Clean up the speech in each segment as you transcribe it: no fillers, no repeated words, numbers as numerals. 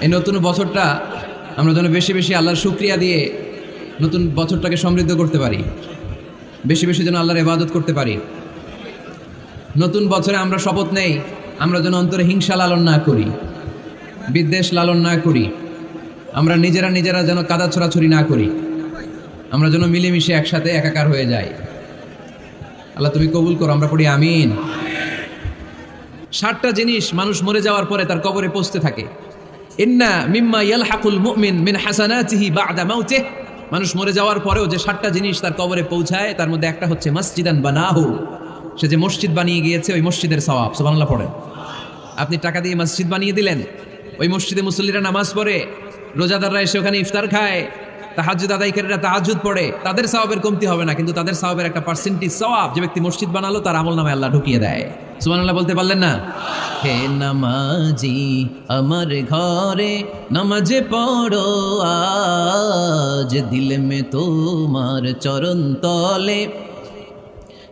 এই নতুন বছরটা আমরা যেন বেশি বেশি আল্লাহর শুকরিয়া দিয়ে নতুন বছরটাকে সমৃদ্ধ করতে পারি, বেশি বেশি যেন আল্লাহর ইবাদত করতে পারি। নতুন বছরে আমরা শপথ নেই আমরা যেন অন্তরে হিংসা লালন না করি, বিদ্বেষ লালন না করি, আমরা নিজেরা যেন কাদা ছোড়াছুরি না করি, আমরা যেন মিলেমিশে একসাথে একাকার হয়ে যাই। আল্লাহ তুমি কবুল করো, আমরা পড়ি আমিন। 60টা জিনিস মানুষ মরে যাওয়ার পরে তার কবরে পৌঁছতে থাকে। ইন্না মিম্মা ইয়ালহাকুল মুমিন মিন হাসানাতিহি বা'দা মাউতিহি, মানুষ মরে যাওয়ার পরেও যে 60টা জিনিস তার কবরে পৌঁছায় তার মধ্যে একটা হচ্ছে মসজিদান বানাহু, সে যে মসজিদ বানিয়ে গিয়েছে ওই মসজিদের সওয়াব। সুবহানাল্লাহ পড়েন। আপনি টাকা দিয়ে মসজিদ বানিয়ে দিলেন, ওই মসজিদে মুসল্লিরা নামাজ পড়ে, রোজাদাররা এসে ওখানে ইফতার খায়, তাহাজ্জুদ আদায়কারীরা তাহাজ্জুদ পড়ে, তাদের সওয়াবের কমতি হবে না, কিন্তু তাদের সওয়াবের একটা পার্সেন্টেজ সওয়াব যে ব্যক্তি মসজিদ বানালো তার আমলনামায় আল্লাহ ঢুকিয়ে দেয়। সুবহানাল্লাহ বলতে পারলেন না? হে নামাজি আমার ঘরে নামাজে পড়ো আজ, দিল মে তোমার চরণ তলে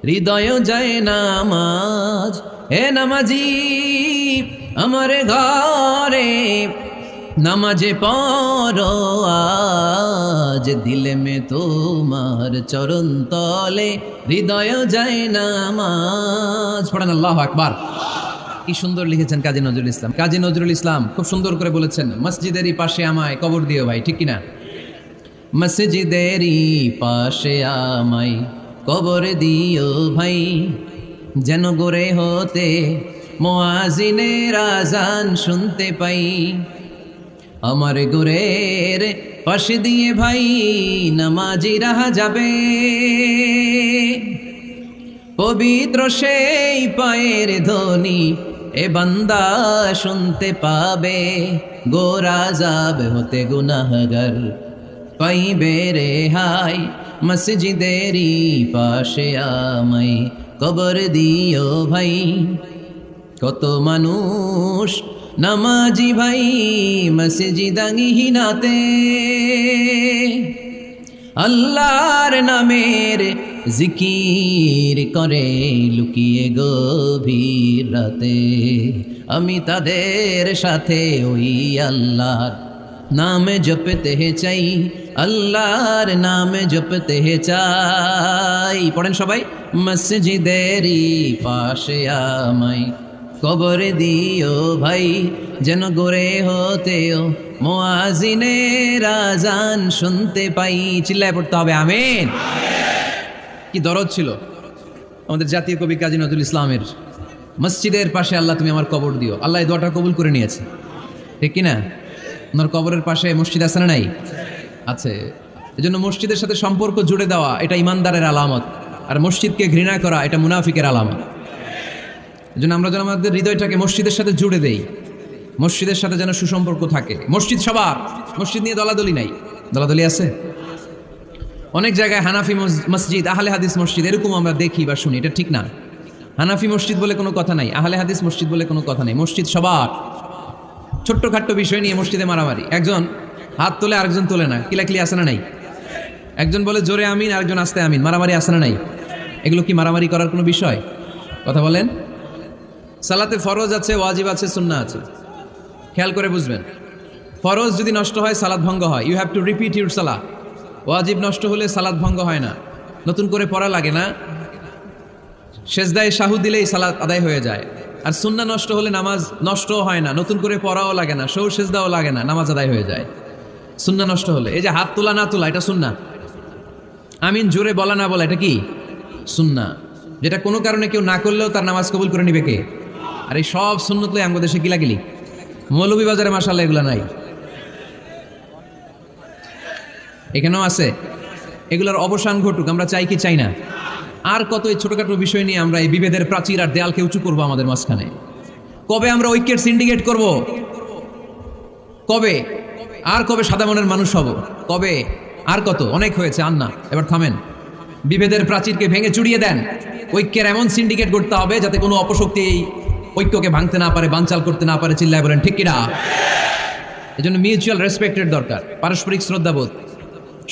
হৃদয় যায় নামাজ। হে নামাজি আমার ঘরে নামাজে পড়ো আজ, দিল মে তোমার চরণ তলে হৃদয় যায় নামাজ। পড়েন আল্লাহু আকবার। কি সুন্দর লিখেছেন কাজী নজরুল ইসলাম। কাজী নজরুল ইসলাম খুব সুন্দর করে বলেছেন, মসজিদেরই পাশে আমায় কবর দিও ভাই, ঠিক কিনা? মসজিদেরই পাশে আমায় কবর দিও ভাই, যেন গোরে হতে মুয়াজ্জিনের আযান শুনতে পাই। আমার গোরের পাশে দিয়ে ভাই নামাজিরা যাবে, পবিত্র সেই পায়ের ধ্বনি এ বান্দা শুনতে পাবে। গোর আযাব হতে গুনাহগার পাইবে রেহাই, মসজিদেরই পাশে আমায় কবর দিও ভাই। কত মানুষ নামাজি ভাই মসজিদাঙ্গিহীনাতে, আল্লাহর নামের জিকির করে লুকিয়ে গভীর রাতে। আমি তাদের সাথে ওই আল্লাহর নাম জপতে চাই, আল্লাহর নাম জপতে চাই। পড়েন সবাই, মসজিদেরই পাশে আমায় কবর দিও ভাই, যেন গোরে হতেও মুয়াজ্জিনের আযান শুনতে পাই। চিল্লায় পড়তে হবে আমিন। কি দরদ ছিল আমাদের জাতীয় কবি কাজী নজরুল ইসলামের, মসজিদের পাশে আল্লাহ তুমি আমার কবর দিও। আল্লাহ এই দোয়াটা কবুল করে নিয়েছে, ঠিক কিনা? ওনার কবরের পাশে মসজিদ আছে না নাই? আছে। এজন্য মসজিদের সাথে সম্পর্ক জুড়ে দেওয়া এটা ইমানদারের আলামত, আর মসজিদকে ঘৃণা করা এটা মুনাফিকের আলামত। এজন্য আমরা যেন আমাদের হৃদয়টাকে মসজিদের সাথে জুড়ে দেই, মসজিদের সাথে যেন সুসম্পর্ক থাকে। মসজিদ সবার, মসজিদ নিয়ে দলাদলি নাই। দলাদলি আছে অনেক জায়গায়, হানাফি মসজিদ, আহলে হাদিস মসজিদ, এরকম আমরা দেখি বা শুনি, এটা ঠিক না। হানাফি মসজিদ বলে কোনো কথা নাই, আহলে হাদিস মসজিদ বলে কোনো কথা নেই। মসজিদ সবার। ছোট্ট খাট্ট বিষয় নিয়ে মসজিদে মারামারি, একজন হাত তোলে আরেকজন তোলে না, কিলাকিলি আছে না নাই? একজন বলে জোরে আমিন, আরেকজন আস্তে আমিন, মারামারি আছে না নাই? এগুলো কি মারামারি করার কোনো বিষয়? কথা বলেন। সালাতে ফরজ আছে, ওয়াজিব আছে, সুন্নাহ আছে। খেয়াল করে বুঝবেন, ফরজ যদি নষ্ট হয় সালাত ভঙ্গ হয়, you have to repeat your সালাহ। ওয়াজিব নষ্ট হলে সালাত ভঙ্গ হয় না, নতুন করে পড়া লাগে না, সেজদায় সাহু দিলেই সালাত আদায় হয়ে যায়। আর সুন্নাহ নষ্ট হলে নামাজ নষ্টও হয় না, নতুন করে পড়াও লাগে না, সৌ সেজদাও লাগে না, নামাজ আদায় হয়ে যায়। সুন্নাহ নষ্ট হলে, এই যে হাত তোলা না তোলা এটা সুন্নাহ, আমিন জোরে বলা না বলা এটা কি সুন্নাহ, যেটা কোনো কারণে কেউ না করলেও তার নামাজ কবুল করে নিবে কে? আর এই সব সুন্নত লই আমাদের দেশে গিলাগিলি। মৌলভীবাজারে মাশাআল্লাহ এগুলা নাই, এখানেও আছে। এগুলোর অবসান ঘটুক, আমরা চাই কি চাই না? আর কত এই ছোটখাটো বিষয় নিয়ে আমরা এই বিভেদের প্রাচীর আর দেয়ালকে উঁচু করবো আমাদের মাঝখানে? কবে আমরা ঐক্যের সিন্ডিকেট করব? কবে? আর কবে সাদা মনের মানুষ হব? কবে? আর কত? অনেক হয়েছে, আর না, এবার থামেন। বিভেদের প্রাচীরকে ভেঙে চুড়িয়ে দেন। ঐক্যের এমন সিন্ডিকেট করতে হবে যাতে কোনো অপশক্তি এই ঐক্যকে ভাঙতে না পারে, বানচাল করতে না পারে। চিল্লায় বলেন ঠিক কিনা? এজন্য মিউচুয়াল রেসপেক্টের দরকার, পারস্পরিক শ্রদ্ধাবোধ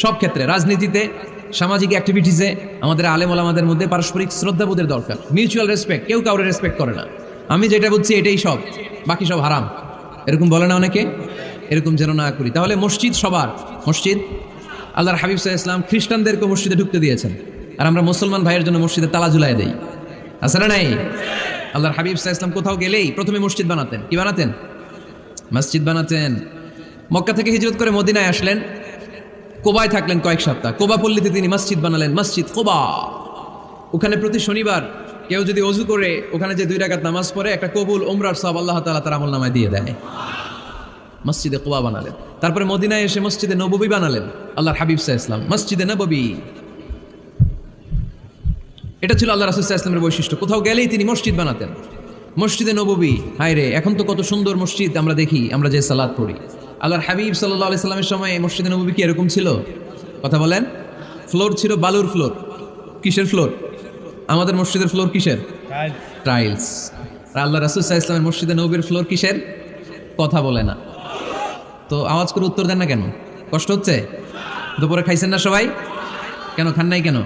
সব ক্ষেত্রে, রাজনীতিতে, সামাজিক অ্যাক্টিভিটিসে আমাদের আলেম ওলামাদের মধ্যে পারস্পরিক শ্রদ্ধাবোধের দরকার, মিউচুয়াল রেসপেক্ট। কেউ কাউরে রেসপেক্ট করে না, আমি যেটা বুঝছি এটাই সব, বাকি সব হারাম, এরকম বলে না অনেকে? এরকম যেন না করি। তাহলে মসজিদ সবার, মসজিদ আল্লাহর হাবিব সাল্লাল্লাহু আলাইহি ওয়াসাল্লাম খ্রিস্টানদেরকে মসজিদে ঢুকতে দিয়েছেন, আর আমরা মুসলমান ভাইয়ের জন্য মসজিদে তালা ঝুলাই দেই, আছে না নাই? আল্লাহর হাবিব সাল্লাল্লাহু আলাইহি ওয়াসাল্লাম কোথাও গেলেই প্রথমে মসজিদ বানাতেন। কি বানাতেন? মসজিদ বানাতেন। মক্কা থেকে হিজরত করে মদিনায় আসলেন, কোবায় থাকলেন কয়েক সপ্তাহ। কোবা পল্লীতে তিনি মসজিদ বানালেন, মসজিদ কোবা। ওখানে প্রতি শনিবার কেউ যদি অজু করে ওখানে যে 2 রাকাত নামাজ পড়ে, একটা কবুল উমরার সওয়াব আল্লাহ তাআলা তার আমলনামায় দিয়ে দেয়। মসজিদে কোবা বানালেন। তারপরে মদিনায় এসে মসজিদে নববী বানালেন আল্লাহর হাবিব সাল্লাল্লাহু আলাইহি ওয়াসাল্লাম, মসজিদে নববী। এটা ছিল আল্লাহ রাসূল সাল্লাল্লাহু আলাইহি ওয়াসাল্লামের বৈশিষ্ট্য। কোথাও গেলেই তিনি মসজিদ বানাতেন, মসজিদে নববী। হায় রে, এখন তো কত সুন্দর মসজিদ আমরা দেখি, আমরা যে সালাত পড়ি। আল্লাহর হাবিব সাল্লাল্লাহু আলাইহি সাল্লামের সময় মসজিদে নববী কি এরকম ছিল? কথা বলেন। ফ্লোর ছিল বালুর ফ্লোর। কিসের ফ্লোর? আমাদের মসজিদের ফ্লোর কিসের? টাইলস। আর আল্লাহ রাসূল সাল্লাল্লাহু আলাইহি ওয়াসাল্লামের মসজিদে নববীর ফ্লোর কিসের? কথা বলে না। তো আওয়াজ করে উত্তর দেন না কেন? কষ্ট হচ্ছে? দুপুরে খাইছেন না সবাই? কেন খান নাই কেন?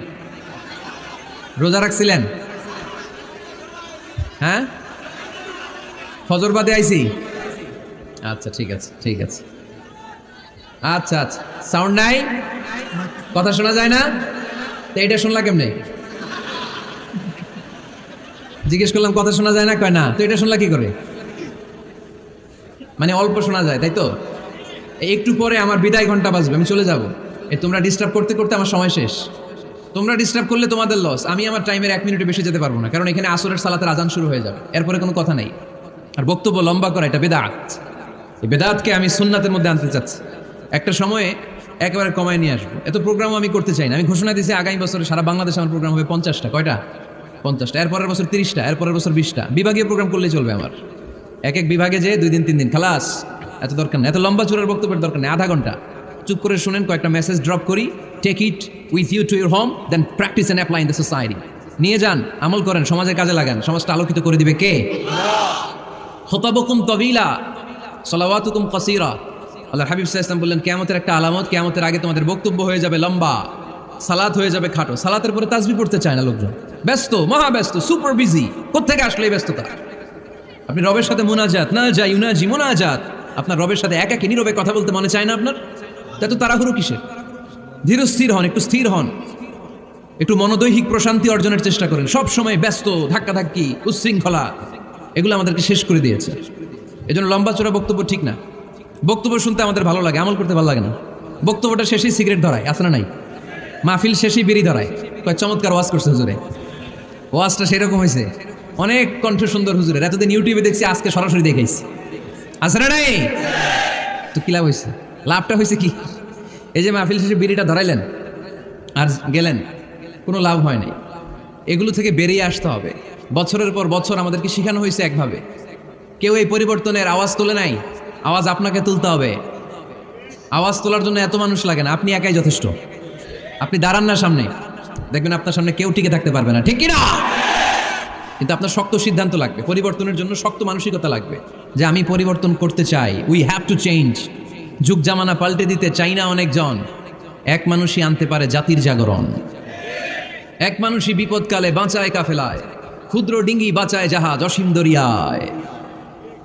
রোজা রাখছিলেন? হ্যাঁ, ফজর বাদে আইছি। আচ্ছা ঠিক আছে, ঠিক আছে। আচ্ছা আচ্ছা, সাউন্ড নাই, কথা শোনা যায় না? তো এইটা শুনলা কেমনে? জিজ্ঞেস করলাম কথা শোনা যায় না, কয় না। তো এটা শুনলা কি করে? মানে অল্প শোনা যায়, তাই তো? একটু পরে আমার বিদায় ঘন্টা বাজবে, আমি চলে যাব। তোমরা ডিস্টার্ব করতে করতে আমার সময় শেষ। তোমরা ডিস্টার্ব করলে তোমাদের লস। আমি আমার টাইমের 1 মিনিটে বেশি যেতে পারবো না, কারণ এখানে আসরের সালাতের আজান শুরু হয়ে যাবে, এরপরে কোনো কথা নেই। আর বক্তব্য লম্বা করা এটা বেদাত। এই বেদাতকে আমি সুন্নাতের মধ্যে আনতে চাচ্ছি। একটা সময়ে একেবারে কমায় নিয়ে আসবো। এত প্রোগ্রামও আমি করতে চাই না। আমি ঘোষণা দিয়েছি আগামী বছরে সারা বাংলাদেশে আমার প্রোগ্রাম হবে 50টা। কয়টা? 50টা। এরপরের বছর 30টা, এরপরের বছর 20টা। বিভাগীয় প্রোগ্রাম করলেই চলবে আমার। এক এক বিভাগে যে 2 দিন 3 দিন খালাস। এত দরকার নেই, এত লম্বা চূড়ার বক্তব্যের দরকার নেই। আধা ঘন্টা চুপ করে শুনেন, কয়েকটা মেসেজ ড্রপ করি, take it with you to your home, then practise and apply in the society. নিয়ে যান, আমল করেন, সমাজের কাজে লাগান। সমাজটা আলোকিত করে দিবে কে? খুতাবুকুম তাবিলা সালাওয়াতুকুম কাসীরা। আল্লাহর হাবিব সাল্লাল্লাহু আলাইহি ওয়াসাল্লাম বললেন, কিয়ামতের একটা আলামত, কিয়ামতের আগে তোমাদের বক্তব্য হয়ে যাবে লম্বা, সালাত হয়ে যাবে খাটো। সালাতের পরে তাসবিহ পড়তে চায় না লোকজন, ব্যস্ত, মহা ব্যস্ত, সুপার বিজি। কোত্থেকে আসলে এই ব্যস্ততা? আপনি রবের সাথে মুনাজাত, না যাই ইউনাজি মুনাজাত, আপনার রবের সাথে একাকী নীরবে কথা বলতে মনে চায় না আপনার? এত তাড়াহুড়ো কিসের? ধীর স্থির হন, একটু স্থির হন, একটু মনোদৈহিক প্রশান্তি অর্জনের চেষ্টা করেন। সব সময় ব্যস্ত, ধাক্কাধাক্কি, উচ্ছৃঙ্খলা, এগুলো আমাদেরকে শেষ করে দিয়েছে। এজন্য লম্বা চড়া বক্তব্য ঠিক না। বক্তব্য শুনতে আমাদের ভালো লাগে, আমল করতে ভালো লাগে না। বক্তব্যটা শেষেই সিগারেট ধরায়, আছে না নাই? মাহফিল শেষেই বিড়ি ধরায়, কয় চমৎকার ওয়াজ করছে হুজুরে। ওয়াজটা সেরকম হয়েছে, অনেক কণ্ঠ সুন্দর হুজুরের। এতদিন ইউটিউবে দেখছি, আজকে সরাসরি দেখাইছি, আছে না নাই? তো কি লাভ হয়েছে? লাভটা হয়েছে কি? এই যে মাহফিল শেষে বিড়িটা ধরাইলেন আর গেলেন, কোনো লাভ হয় নাই। এগুলো থেকে বেরিয়ে আসতে হবে। বছরের পর বছর আমাদেরকে শেখানো হয়েছে একভাবে। কেউ এই পরিবর্তনের আওয়াজ তোলে নাই। আওয়াজ আপনাকে তুলতে হবে। আওয়াজ তোলার জন্য এত মানুষ লাগে না, আপনি একাই যথেষ্ট। আপনি দাঁড়ান না সামনে, দেখবেন আপনার সামনে কেউ টিকে থাকতে পারবে না, ঠিক কিনা? কিন্তু আপনার শক্ত সিদ্ধান্ত লাগবে, পরিবর্তনের জন্য শক্ত মানসিকতা লাগবে, যে আমি পরিবর্তন করতে চাই। We have to change. যুগ জামানা পাল্টে দিতে চাই না অনেকজন। এক মানুষই আনতে পারে জাতির জাগরণ। এক মানুষই বিপদকালে বাঁচায় কাফেলায়, ক্ষুদ্র ডিঙ্গি বাঁচায় জাহাজ অসীম দরিয়ায়।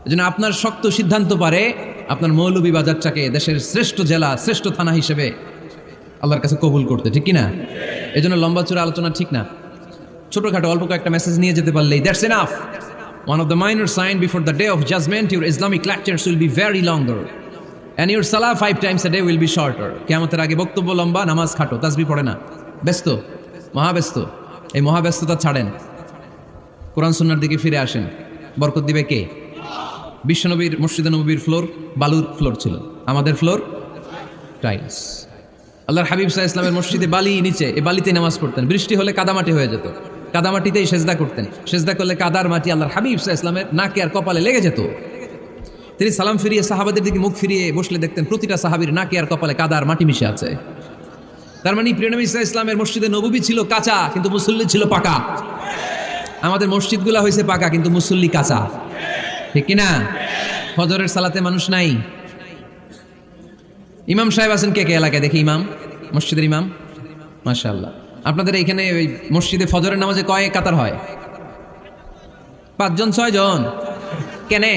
এজন্য আপনার শক্ত সিদ্ধান্ত পারে আপনার মৌলভীবাজারটাকে দেশের শ্রেষ্ঠ জেলা, শ্রেষ্ঠ থানা হিসেবে আল্লাহর কাছে কবুল করতে, ঠিক কিনা? এজন্য লম্বা চূড়া আলোচনা ঠিক না। ছোটখাটো অল্প কয়েকটা মেসেজ নিয়ে যেতে পারলেই that's enough. One of the minor sign before the day of judgment, your Islamic lectures will be very longer and your salah 5 times a day will be shorter. কিয়ামতের আগে বক্তব্য লম্বা, নামাজ খাটো, তাসবিহ পড়ে না, ব্যস্ত, মহাব্যস্ত। এই মহাব্যস্ততা ছাড়েন, কোরআন সুন্নাহর দিকে ফিরে আসেন। বরকত দিবে কে? বিশ্বনবীর মসজিদে নববীর ফ্লোর বালুর ফ্লোর ছিল, আমাদের ফ্লোর টাইলস। আল্লাহর হাবিব সাল্লাল্লাহু আলাইহি ওয়াসাল্লামের মসজিদে বালি নিচে, এই বালিতে নামাজ পড়তেন। বৃষ্টি হলে কাদামাটি হয়ে যেত, কাদামাটিতেই সেজদা করতেন। সেজদা করলে কাদার মাটি আল্লাহর হাবিব সাল্লাল্লাহু আলাইহি ওয়াসাল্লামের নাকে আর কপালে লেগে যেত। তিনি সালাম ফিরিয়ে সাহাবাদের দিকে মুখ ফিরিয়ে বসলে দেখতেন প্রতিটা সাহাবীর নাকে আর কপালে কাদার মাটি মিশে আছে। তার মানে প্রিয় নবী সাল্লাল্লাহু আলাইহি ওয়াসাল্লামের মসজিদে নববী ছিল কাঁচা, কিন্তু মুসল্লি ছিল পাকা। আমাদের মসজিদগুলো হয়েছে পাকা, কিন্তু মুসল্লি কাঁচা, ঠিক কিনা? ফজরের সালাতে মানুষ নাই। ইমাম সাহেব আছেন কে কে এলাকায়? দেখি ইমাম, মসজিদের ইমাম, মাশাআল্লাহ। আপনাদের এইখানে ওই মসজিদে ফজরের নামাজে কয় কাতার হয়? 5 জন 6 জন? কেনে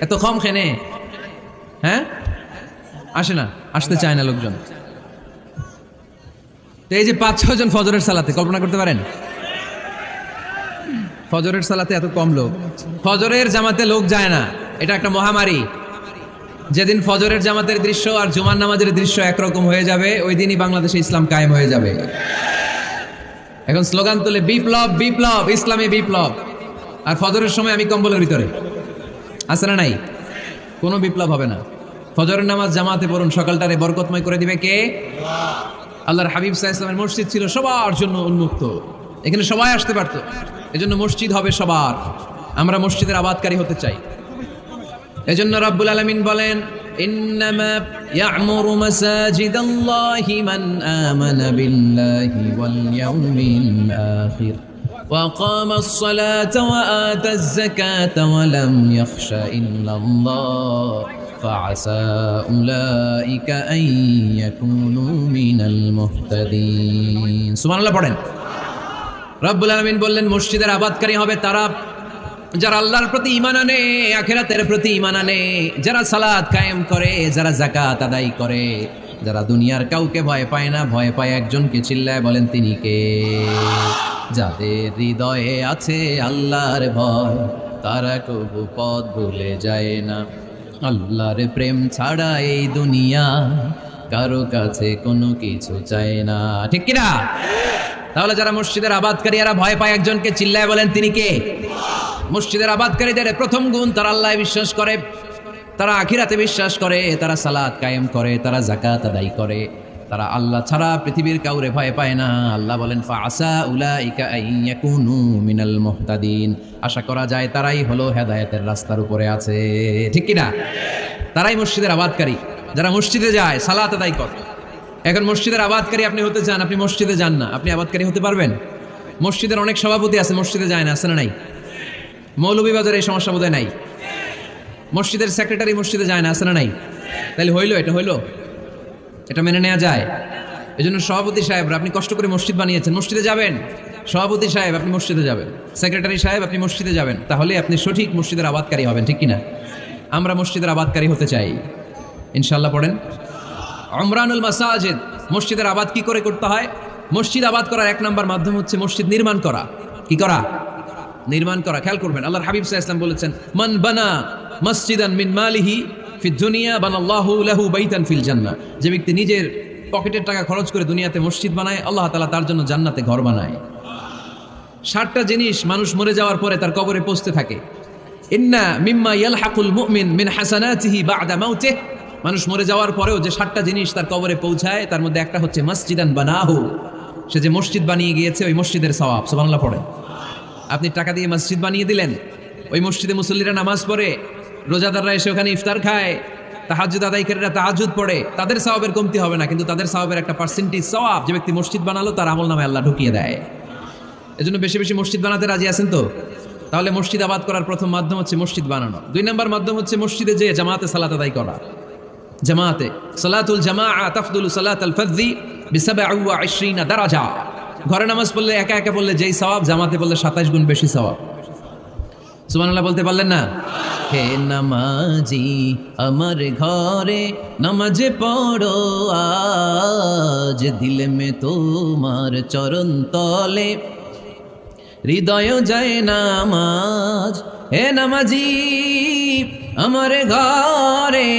এত কম? কেনে? হ্যাঁ, আসে না, আসতে চায় না লোকজন। তো এই যে 5-6 জন ফজরের সালাতে, কল্পনা করতে পারেন ফজরের সালাতে এত কম লোক, ফজরের জামাতে লোক যায় না, এটা একটা মহামারী। যেদিন ফজরের জামাতের দৃশ্য আর জুমার নামাজের দৃশ্য একরকম হয়ে যাবে, ওই দিনই বাংলাদেশে ইসলাম কায়েম হয়ে যাবে। এখন স্লোগান তুলে বিপ্লব বিপ্লব, ইসলামী বিপ্লব, আর ফজরের সময় আমি কম্বলের ভিতরে, আছে না নাই? কোনো বিপ্লব হবে না। ফজরের নামাজ জামাতে পড়ুন, সকালটারে বরকতময় করে দিবে কে? আল্লাহর হাবিব সাল্লাল্লাহু আলাইহি ওয়াসাল্লামের মসজিদ ছিল সবার জন্য উন্মুক্ত, এখানে সবাই আসতে পারতো। এজন্য মসজিদ হবে সবার, আমরা মসজিদের আবাদকারী হতে চাই। এজন্য রাব্বুল আলামিন বলেন, ইন্নামা ইয়া'মুরু মাসাজিদাল্লাহি মান আমানা বিল্লাহি ওয়াল ইয়াউমিল আখির ওয়া কামাস সালাতা ওয়া আতাজ যাকাতা ওয়া লাম ইয়াখশা ইল্লাল্লাহ ফাআসা উলাইকা আন ইয়াকুনু মিনাল মুহতাদিন। সুবহানাল্লাহ পড়েন। রাব্বুল আলামিন বললেন, মসজিদের আবাদকারী হবে তারা যারা আল্লাহর প্রতি ঈমান আনে, আখিরাতের প্রতি ঈমান আনে, যারা সালাত কায়েম করে, যারা যাকাত আদায় করে, যারা দুনিয়ার কাউকে ভয় পায় না, ভয় পায় একজনকে, চিল্লায় বলেন তিনি কে? যাদের হৃদয়ে আছে আল্লাহর ভয়, তারা কবু পথ ভুলে যায় না। আল্লাহর প্রেম ছাড়া এই দুনিয়া কারো কাছে কোনো কিছু চায় না, ঠিক কিনা? তাহলে যারা মসজিদের আবাদকারী, এরা ভয় পায় একজনকে, চিল্লায় বলেন তিনি কে? মসজিদের আবাদকারীদের প্রথম গুণ, তারা আল্লাহয় বিশ্বাস করে, তারা আখিরাতে বিশ্বাস করে, তারা সালাত কায়েম করে, তারা যাকাত আদায় করে, তারা আল্লাহ ছাড়া পৃথিবীর কাউরে ভয় পায় না। আল্লাহ বলেন, ফাআসা উলাইকা আন ইয়াকুনু মিনাল মুহতাদিন, আশা করা যায় তারাই হলো হেদায়েতের রাস্তার উপরে আছে, ঠিক কি না? তারাই মসজিদের আবাদকারী, যারা মসজিদে যায়, সালাত আদায় করে। এখন মসজিদের আবাদকারী আপনি হতে চান, আপনি মসজিদে যান না, আপনি আবাদকারী হতে পারবেন? মসজিদের অনেক সভাপতি আছে, মসজিদে যায় না, আছে না নাই? মৌলভীবাজারে এই সমস্যা বোধহয় নাই। মসজিদের সেক্রেটারি মসজিদে যায় না, আছে না নাই? তাহলে হইলো, এটা হইলো, এটা মেনে নেওয়া যায়? এই জন্য সভাপতি সাহেবরা, আপনি কষ্ট করে মসজিদ বানিয়েছেন, মসজিদে যাবেন। সভাপতি সাহেব আপনি মসজিদে যাবেন, সেক্রেটারি সাহেব আপনি মসজিদে যাবেন, তাহলে আপনি সঠিক মসজিদের আবাদকারী হবেন, ঠিক কিনা? আমরা মসজিদের আবাদকারী হতে চাই, ইনশাআল্লাহ পড়েন। উমরানুল মাসাজিদ, মসজিদের আবাদ কি করে করতে হয়? মসজিদ আবাদ করার এক নাম্বার মাধ্যম হচ্ছে মসজিদ নির্মাণ করা। কি করা? নির্মাণ করা। খেয়াল করবেন, আল্লাহর হাবিব সাল্লাল্লাহু আলাইহি ওয়াসাল্লাম বলেছেন, মান বানা মসজিদান মিন মালিহি ফিদ দুনিয়া বানাল্লাহু লাহু বাইতান ফিল জান্নাহ। যে ব্যক্তি নিজের পকেটের টাকা খরচ করে দুনিয়াতে মসজিদ বানায়, আল্লাহ তাআলা তার জন্য জান্নাতে ঘর বানায়। 60টা জিনিস মানুষ মরে যাওয়ার পরে তার কবরে পৌঁছতে থাকে। ইন্না মিম্মা ইয়ালহাকুল মুমিন মিন হাসানাতিহি বা'দা মাউতিহি, মানুষ মরে যাওয়ার পরেও যে 60টা জিনিস তার কবরে পৌঁছায়, তার মধ্যে একটা হচ্ছে মসজিদান বানাহু, সে যে মসজিদ বানিয়ে গিয়েছে, ওই মসজিদের সওয়াব। সুবহানাল্লাহ পড়ে। আপনি টাকা দিয়ে মসজিদ বানিয়ে দিলেন, ওই মসজিদে মুসল্লিরা নামাজ পড়ে, রোজাদাররা এসে ওখানে ইফতার খায়, তাহাজ্জুদ আদায়কারীরা তাহাজ্জুদ পড়ে, তাদের সওয়াবের কমতি হবে না, কিন্তু তাদের সওয়াবের একটা পার্সেন্টেজ সওয়াব যে ব্যক্তি মসজিদ বানালো তার আমলনামায় আল্লাহ ঢুকিয়ে দেয়। এজন্য বেশি বেশি মসজিদ বানাতে রাজি আছেন তো? তাহলে মসজিদ আবাদ করার প্রথম মাধ্যম হচ্ছে মসজিদ বানানো। 2 নম্বর মাধ্যম হচ্ছে মসজিদে যে জামাতে সালাত আদায় করা। জামাতে সালাতুল জামাআ তাফদুলু সালাতাল ফাযযি বি27 দারাজা। ঘরে নামাজ পড়লে, একা একা পড়লে যেই সওয়াব, জামাতে পড়লে 27 গুণ বেশি সওয়াব। সুবহানাল্লাহ বলতে পারলেন না? হে নামাজি আমার ঘরে নামাজ পড়ো আজ, দিল মে তোমার চরণ তলে হৃদয় যায় নামাজ। হে নামাজি আমার ঘরে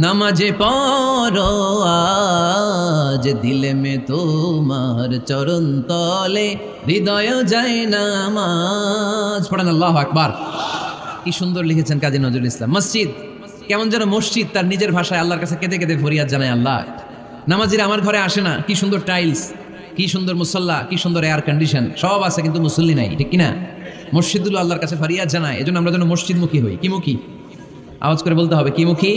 নামাজে পড়ো আজ, দিলে মে তোমার চরণ তলে হৃদয় যায় নামাজ। পড়েন আল্লাহু আকবার। কি সুন্দর লিখেছেন কাজী নজরুল ইসলাম। মসজিদ কেমন যেন মসজিদ তার নিজের ভাষায় আল্লাহর কাছে কেঁদে কেঁদে ফরিয়াদ জানায়, আল্লাহ নামাজিরা আমার ঘরে আসে না, কি সুন্দর টাইলস, কি সুন্দর মুসল্লা, কি সুন্দর এয়ার কন্ডিশন, সব আছে কিন্তু মুসল্লি নাই, ঠিক কিনা? মসজিদগুলো আল্লাহর কাছে ফরিয়াদ জানায়। এজন্য আমরা যেন মসজিদমুখী হই। কি মুখী? আওয়াজ করে বলতে হবে, কি মুখী?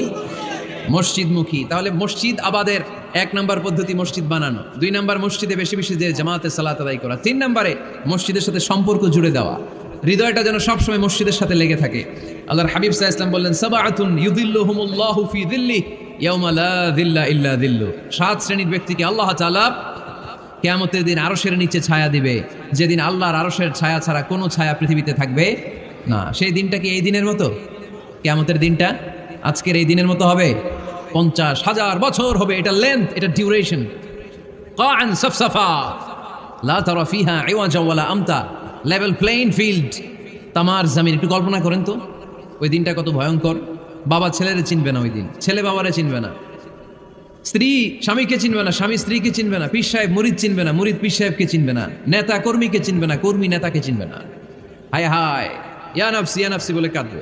মসজিদমুখী। তাহলে মসজিদ আবাদের 1 নম্বর পদ্ধতি মসজিদ বানানো। 2 নম্বর মসজিদে বেশি বেশি যে জামাতে সালাত আদায় করা। 3 নম্বরে মসজিদের সাথে সম্পর্ক জুড়ে দেওয়া, হৃদয়টা যেন সবসময় মসজিদের সাথে লেগে থাকে। আল্লাহর হাবিব সাল্লাল্লাহু আলাইহি ওয়াসাল্লাম বললেন, সাবআতুন ইউযিল্লুহুমুল্লাহু ফি যিল্লিহি ইয়াওমা লা যিল্লা ইল্লা যিল্লু। 7 শ্রেণীর ব্যক্তিকে আল্লাহ তাআলা কিয়ামতের দিন আরশের নিচে ছায়া দিবে, যেদিন আল্লাহর আরশের ছায়া ছাড়া কোনো ছায়া পৃথিবীতে থাকবে না। সেই দিনটা কি এই দিনের মতো? কিয়ামতের দিনটা আজকের এই দিনের মতো হবে? 50,000 বছর হবে, এটা লেন্থ, এটা ডিউরেশন। কাআন সাফসাফা লা তারা ফিহা ইওয়াজা ওয়ালা আমতা, লেভেল প্লেইং ফিল্ড, তামার জমিন। একটু কল্পনা করেন তো ওই দিনটা কত ভয়ঙ্কর। বাবা ছেলেরে চিনবে না ওই দিন, ছেলে বাবারে চিনবে না, স্ত্রী স্বামীকে চিনবে না, স্বামী স্ত্রীকে চিনবে না, পীর সাহেব মুরিদ চিনবে না, মুরিদ পীর সাহেবকে চিনবে না, নেতা কর্মীকে চিনবে না, কর্মী নেতাকে চিনবে না। হায় হায়, ইয়া নাফসি বলে কাঁদবে।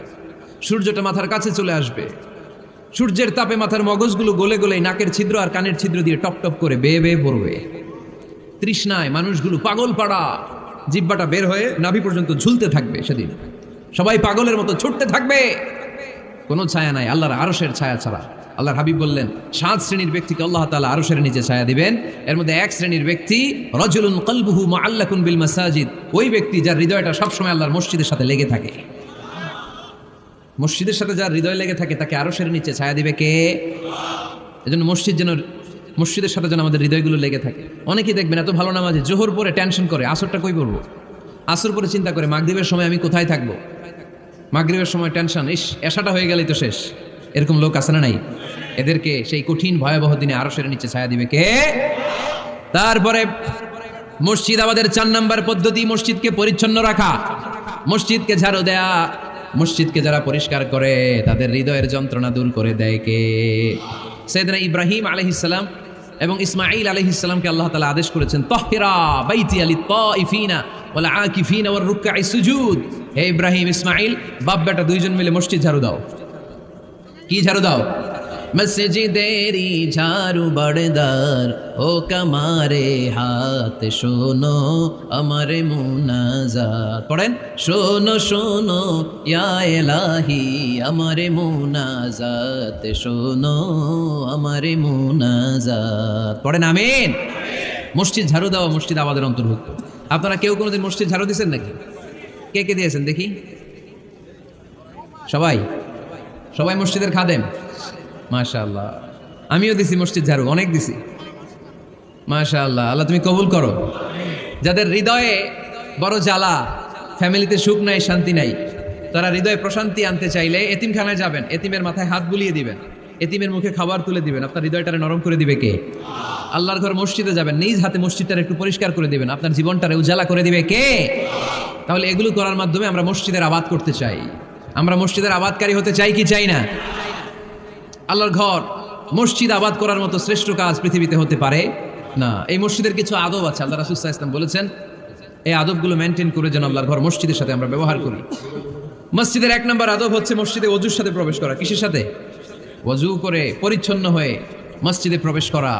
সূর্যটা মাথার কাছে চলে আসবে, সূর্যের তাপে মাথার মগজগুলো গলে গলে নাকের ছিদ্র আর কানের ছিদ্র দিয়ে টপ টপ করে বেয়ে বেয়ে পড়বে। তৃষ্ণায় মানুষগুলো পাগল পাড়া, জিহ্বাটা বের হয়ে নাভি পর্যন্ত ঝুলতে থাকবে। সেদিন সবাই পাগলের মতো ছুটতে থাকবে, কোনো ছায়া নাই আল্লাহর আরশের ছায়া ছাড়া। আল্লাহর হাবিব বললেন 7 শ্রেণীর ব্যক্তিকে আল্লাহ তাআলা আরশের নিচে ছায়া দিবেন। এর মধ্যে 1 শ্রেণীর ব্যক্তি রাজুলুন কলবুহু মুআল্লাকুন বিল মাসাজিদ, ওই ব্যক্তি যার হৃদয়টা সবসময় আল্লাহর মসজিদের সাথে লেগে থাকে। মসজিদের সাথে যার হৃদয় লেগে থাকে তাকে আরশের নিচে ছায়া দিবে কে? এজন্য মসজিদের সাথে যেন আমাদের হৃদয়গুলো লেগে থাকে। অনেকেই দেখবেন এত ভালো নামাজে জোহর পরে টেনশন করে আসরটা কই পড়বো, আসর পরে চিন্তা করে মাগরিবের সময় আমি কোথায় থাকবো, মাগরিবের সময় টেনশন, ইস এশাটা হয়ে গেলেই তো শেষ। এরকম লোক আছে না নাই? এদেরকে সেই কঠিন ভয়াবহ দিনে আরশের নিচে ছায়া দিবে কে? তারপরে মসজিদ আমাদের 4 নাম্বার পদ্ধতি, মসজিদকে পরিচ্ছন্ন রাখা, মসজিদকে ঝাড়ু দেয়া। মসজিদকে যারা পরিষ্কার করে তাদের হৃদয়ের যন্ত্রণা দূর করে দেয় কে? সাইয়েদনা ইব্রাহিম আলাইহিস সালাম এবং ইসমাঈল আলাইহিস সালামকে আল্লাহ তাআলা আদেশ করেছেন তাহহিরা বাইতিয়া লিত-তাইফিনা ওয়াল আকিফিনা ওয়ার রুকআই সুজুদ। হে ইব্রাহিম ইসমাঈল, বাপ বেটা দুইজন মিলে মসজিদ ঝাড়ু দাও। কি ঝাড়ু দাও? মসজিদেরি ঝাড়ু বড়দার ও কামারে হাত শোনো আমারে মুনাজাত। পড়েন, শোনো শোনো ইয়া ইলাহি আমারে মুনাজাত, শোনো আমারে মুনাজাত। পড়েন আমিন। মসজিদ ঝাড়ু দেওয়া মসজিদ আমাদের অন্তর্ভুক্ত। আপনারা কেউ কোনোদিন মসজিদ ঝাড়ু দিয়েছেন নাকি? কে কে দিয়েছেন দেখি? সবাই সবাই মসজিদের খাদেম? মাশাআল্লাহ, আমিও দিছি মসজিদ ঝাড়ু, অনেক দিছি। মাশাআল্লাহ, আল্লাহ তুমি কবুল করো। যাদের হৃদয়ে বড় জ্বালা, ফ্যামিলিতে সুখ নাই, শান্তি নাই, তারা হৃদয়ে প্রশান্তি আনতে চাইলে এতিমখানায় যাবেন, এতিমের মাথায় হাত বুলিয়ে দিবেন, এতিমের মুখে খাবার তুলে দিবেন, আপনার হৃদয়টারে নরম করে দিবে কে? আল্লাহর ঘর মসজিদে যাবেন, নিজ হাতে মসজিদটারে একটু পরিষ্কার করে দিবেন, আপনার জীবনটারে উজালা করে দিবে কে? তাহলে এগুলো করার মাধ্যমে আমরা মসজিদের আবাদ করতে চাই। আমরা মসজিদের আবাদকারী হতে চাই কি চাই না? আল্লাহর ঘর মসজিদ আবাদ করার মতো শ্রেষ্ঠ কাজ পৃথিবীতে হতে পারে না। এই মসজিদের কিছু আদব আছে, আল্লাহ রাসূল সাল্লাল্লাহু আলাইহি ওয়াসাল্লাম বলেছেন এই আদবগুলো মেনটেন করে যেন আল্লাহর ঘর মসজিদের সাথে আমরা ব্যবহার করি। মসজিদের 1 নম্বর আদব হচ্ছে মসজিদে ওযুর সাথে প্রবেশ করা। কিসের সাথে? ওযু করে পরিচ্ছন্ন হয়ে মসজিদে প্রবেশ করা।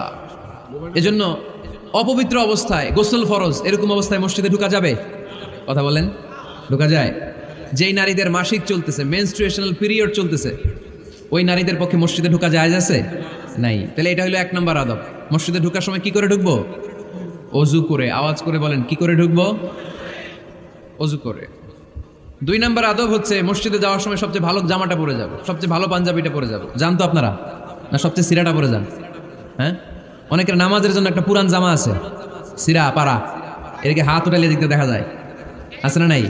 এজন্য অপবিত্র অবস্থায়, গোসল ফরজ, এরকম অবস্থায় মসজিদে ঢোকা যাবে? কথা বলেন, ঢোকা যায়? যেই নারীদের মাসিক চলতেছে, মেনস্ট্রুয়েশনাল পিরিয়ড চলতেছে, ওই নারীদের পক্ষে মসজিদে ঢোকা জায়েজ আছে? নাই। তাহলে এটা হলো 1 নম্বর আদব। মসজিদে ঢোকার সময় কি করে ঢুকবো? ওযু করে। আওয়াজ করে বলেন, কি করে ঢুকবো? ওযু করে। 2 নম্বর আদব হচ্ছে মসজিদে যাওয়ার সময় সবচেয়ে ভালো জামাটা পরে যাব, সবচেয়ে ভালো পাঞ্জাবিটা পরে যাব। জান তো আপনারা? না সবচেয়ে সিরাটা পরে যান? হ্যাঁ, অনেকের নামাজের জন্য একটা পুরান জামা আছে, সিরা পাড়া, এদিকে হাত উঠালে দেখতে দেখা যায়, আছে না নাই?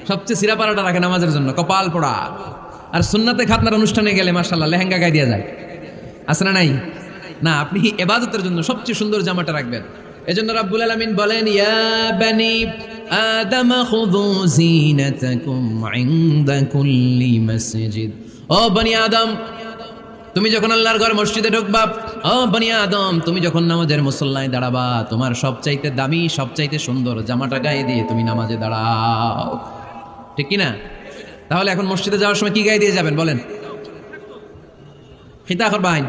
সবচেয়ে সিরা পাড়াটা রাখে নামাজের জন্য, কপাল পোড়া। আর সুন্নাতে খাতনার অনুষ্ঠানে গেলে মাশাআল্লাহ লেহেঙ্গা গায়ে দেওয়া যায়, আছে না নাই? না, আপনি ইবাদতের জন্য সবচেয়ে সুন্দর জামাটা রাখবেন। এজন্য রাব্বুল আলামিন বলেন, ইয়া বানি আদম খুযু জিনাতাকুম ইনদা কুল্লি মসজিদ। ও বনি আদম, তুমি যখন আল্লাহর ঘর মসজিদে ঢুকবা, ও বনি আদম, তুমি যখন নামাজের মুসল্লায় দাঁড়াবা, তোমার সবচাইতে দামি, সবচাইতে সুন্দর জামাটা গায়ে দিয়ে তুমি নামাজে দাঁড়াও। ঠিক কি না? তাহলে এখন মসজিদে যাওয়ার সময় কি গায়ে দিয়ে যাবেন বলেন? খিতা করবেন?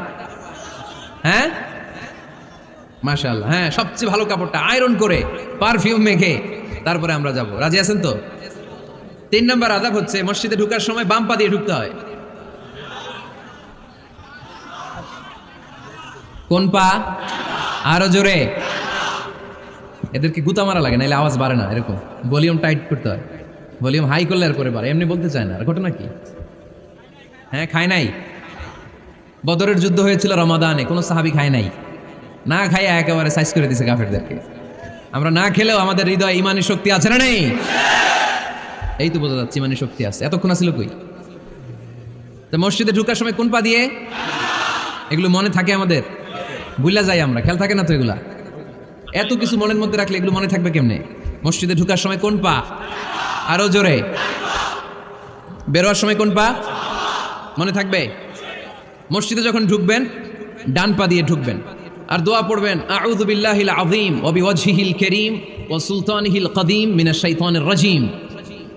হ্যাঁ, মাশাআল্লাহ, হ্যাঁ, সবচেয়ে ভালো কাপড়টা আয়রন করে পারফিউম মেখে তারপরে আমরা যাব। রাজি আছেন তো? 3 নম্বর আদব হচ্ছে মসজিদে ঢোকার সময় বাম পা দিয়ে ঢুকতে হয়। কোন পা? আরো জোরে। এদেরকে গুতা মারা লাগে, নাইলে আওয়াজ বাড়ে না, এরকম ভলিউম টাইট করতে হয়। ভলিউম হাই করলে আর পরে বাড়ে, এমনি বলতে চায় না। আর ঘটনা কি? হ্যাঁ, খায় নাই। বদরের যুদ্ধ হয়েছিল রমাদানে, কোনো সাহাবী খায় নাই, না খাইয়া একেবারে সাইজ করে দিছে কাফেরদেরকে। আমরা না খেলেও আমাদের হৃদয়ে ইমানি শক্তি আছে না নেই? এই তো বোঝা যাচ্ছে ইমানি শক্তি আছে। এতক্ষণ আসলে কই? তো মসজিদে ঢোকার সময় কোন পা দিয়ে? এগুলো মনে থাকে আমাদের, ভুলা যাই আমরা, খেয়াল থাকে না তো এগুলা। এত কিছু মনের মধ্যে রাখলে এগুলো মনে থাকবে কেমনে? মসজিদে ঢুকার সময় কোন পা? আরো জোরে। বেরোয়ার সময় কোন পা? মনে থাকবে? মসজিদে যখন ঢুকবেন ডান পা দিয়ে ঢুকবেন, আর দোয়া পড়বেন আউযু বিল্লাহিল আযীম ওয়া বিওয়াজহিল কারীম ওয়া সুলতানিহিল কদীম মিনাশ শাইতানির রাজীম।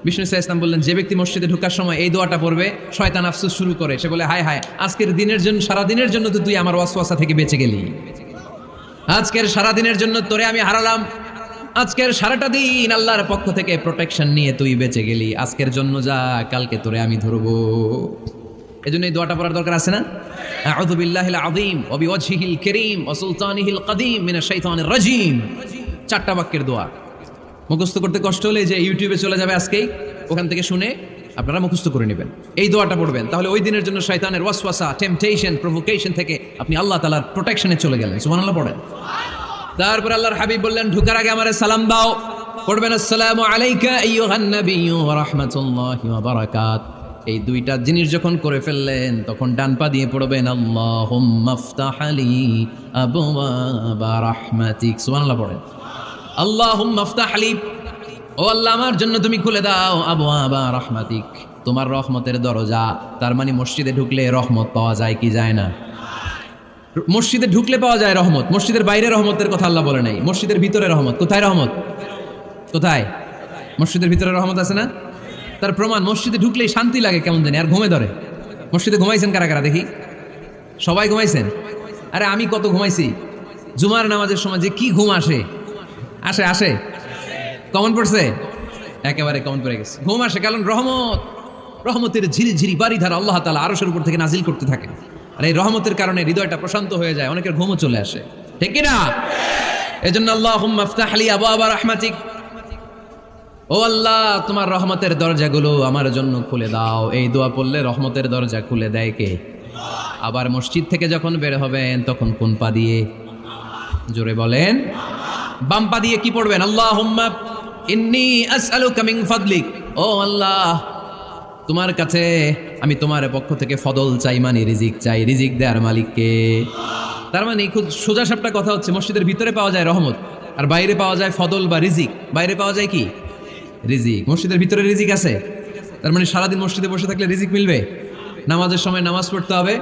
বিষ্ণু সাল্লাল্লাহু আলাইহি ওয়াসাল্লাম বললেন, যে ব্যক্তি মসজিদে ঢোকার সময় এই দোয়াটা পড়বে, শয়তান আফসোস শুরু করে, সে বলে হায় হায়, আজকের দিনের জন্য, সারা দিনের জন্য তো তুই আমার ওয়াসওয়াসা থেকে বেঁচে গেলি, আজকের সারা দিনের জন্য তোরে আমি হারালাম, আজকের সারাটা দিন আল্লাহর পক্ষ থেকে প্রোটেকশন নিয়ে তুই বেঁচে গেলি, আজকের জন্য যা, কালকে তোরে আমি ধরবো। এজন্য এই দোয়াটা পড়ার দরকার আছে না? আউযু বিল্লাহিল আযীম ওয়া বিওয়াজহিল কারীম ওয়া সুলতানিহিল কদীম মিনাশ শাইতানির রাজীম। 4টা বাক্যের দোয়া। মুখস্থ করতে কষ্ট হলে যে ইউটিউবে চলে যাবে আজকেই, ওখান থেকে শুনে আপনারা মুখস্থ করে নেবেন, এই দোয়াটা পড়বেন, তাহলে ওই দিনের জন্য শয়তানের ওয়াসওয়াসা, টেম্পটেশন, প্রভোকেশন থেকে আপনি আল্লাহ তাআলার প্রোটেকশনে চলে গেলেন। সুবহানাল্লাহ পড়েন। তারপর আল্লাহর হাবিব বললেন, ঢোকার আগে আমারে সালাম দাও। পড়বেন আসসালামু আলাইকা আইয়ুহান নাবিয়্যু ওয়া রাহমাতুল্লাহি ওয়া বারাকাত। এই 2টা জিনিস যখন করে ফেললেন, তখন ডান পা দিয়ে পড়বেন আল্লাহুম্মা আফতাহ লি আবওয়াবা রাহমাতিক। সুবহানাল্লাহ পড়েন। আল্লাহুম্মা আফতাহ লি, ও আল্লাহ আমার জন্য তুমি খুলে দাও আবওয়াবা রাহমাতিক, তোমার রহমতের দরজা। তার মানে মসজিদে ঢুকলে রহমত পাওয়া যায় কি যায় না? মসজিদে ঢুকলে পাওয়া যায় রহমত, মসজিদের বাইরে রহমতের কথা আল্লাহ বলে নাই, মসজিদের ভিতরে রহমত। কোথায় রহমত? কোথায়? মসজিদের ভিতরে রহমত আছে না? তার প্রমাণ, মসজিদে ঢুকলেই শান্তি লাগে কেমন জানি, আর ঘুমে ধরে। মসজিদে ঘুমাইছেন কারা কারা দেখি? সবাই ঘুমাইছেন? আরে আমি কত ঘুমাইছি। জুমার নামাজের সময় যে কি ঘুম আসে, আসে আসে, কমন পড়ছে, একেবারে কমন পড়ে গেছে। ঘুম আসে কারণ রহমতের ঝিরি ঝিরি বাড়িধারা আল্লাহ তাআলা আরশের উপর থেকে নাজিল করতে থাকে, আর এই রহমতের কারণে হৃদয়টা প্রশান্ত হয়ে যায়, অনেকের ঘুমও চলে আসে, ঠিক কি না? এজন্য আল্লাহুম্মা আফতাহ লি আবওয়াবা রাহমাতিক, ও আল্লাহ তোমার রহমতের দরজাগুলো আমার জন্য খুলে দাও। এই দোয়া পড়লে রহমতের দরজা খুলে দেয় কে? আবার মসজিদ থেকে যখন বের হবেন তখন কোন পা দিয়ে? জোরে বলেন। বাম পা দিয়ে কি পড়বেন? আল্লাহুম্মা ইন্নী আসআলুকা মিন ফাদলিক, ও আল্লাহ তোমার কাছে আমি তোমার পক্ষ থেকে ফদল চাই, মানে রিজিক চাই, রিজিক দেওয়ার মালিক কে? তার মানে খুব সোজা সাপটা কথা হচ্ছে, মসজিদের ভিতরে পাওয়া যায় রহমত, আর বাইরে পাওয়া যায় ফদল বা রিজিক। বাইরে পাওয়া যায় কি? রিজিক। মসজিদের ভিতরে রিজিক আছে, তার মানে সারাদিন মসজিদে বসে থাকলে রিজিক মিলবে? নামাজের সময় নামাজ পড়তে হবে,